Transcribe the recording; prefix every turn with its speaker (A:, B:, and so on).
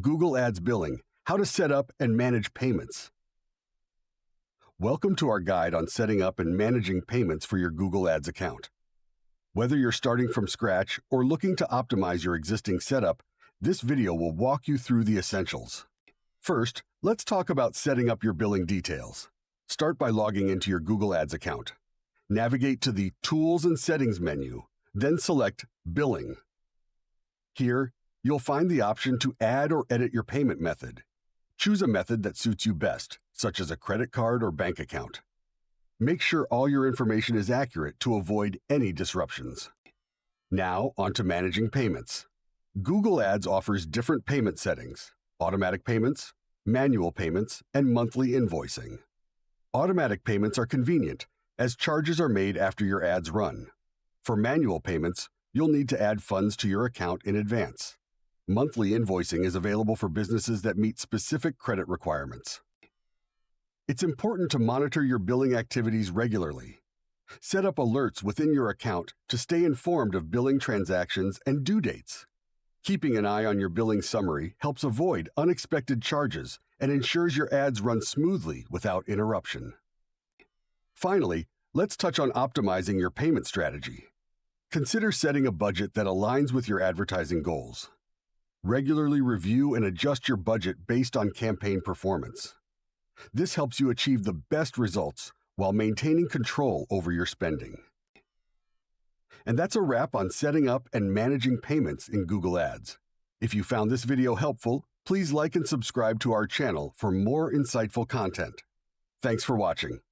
A: Google Ads Billing, how to set up and manage payments. Welcome to our guide on setting up and managing payments for your Google Ads account. Whether you're starting from scratch or looking to optimize your existing setup, this video will walk you through the essentials. First, let's talk about setting up your billing details. Start by logging into your Google Ads account. Navigate to the Tools and Settings menu, then select Billing. Here, you'll find the option to add or edit your payment method. Choose a method that suits you best, such as a credit card or bank account. Make sure all your information is accurate to avoid any disruptions. Now, on to managing payments. Google Ads offers different payment settings: automatic payments, manual payments, and monthly invoicing. Automatic payments are convenient, as charges are made after your ads run. For manual payments, you'll need to add funds to your account in advance. Monthly invoicing is available for businesses that meet specific credit requirements. It's important to monitor your billing activities regularly. Set up alerts within your account to stay informed of billing transactions and due dates. Keeping an eye on your billing summary helps avoid unexpected charges and ensures your ads run smoothly without interruption. Finally, let's touch on optimizing your payment strategy. Consider setting a budget that aligns with your advertising goals. Regularly review and adjust your budget based on campaign performance. This helps you achieve the best results while maintaining control over your spending. And that's a wrap on setting up and managing payments in Google Ads. If you found this video helpful, please like and subscribe to our channel for more insightful content. Thanks for watching.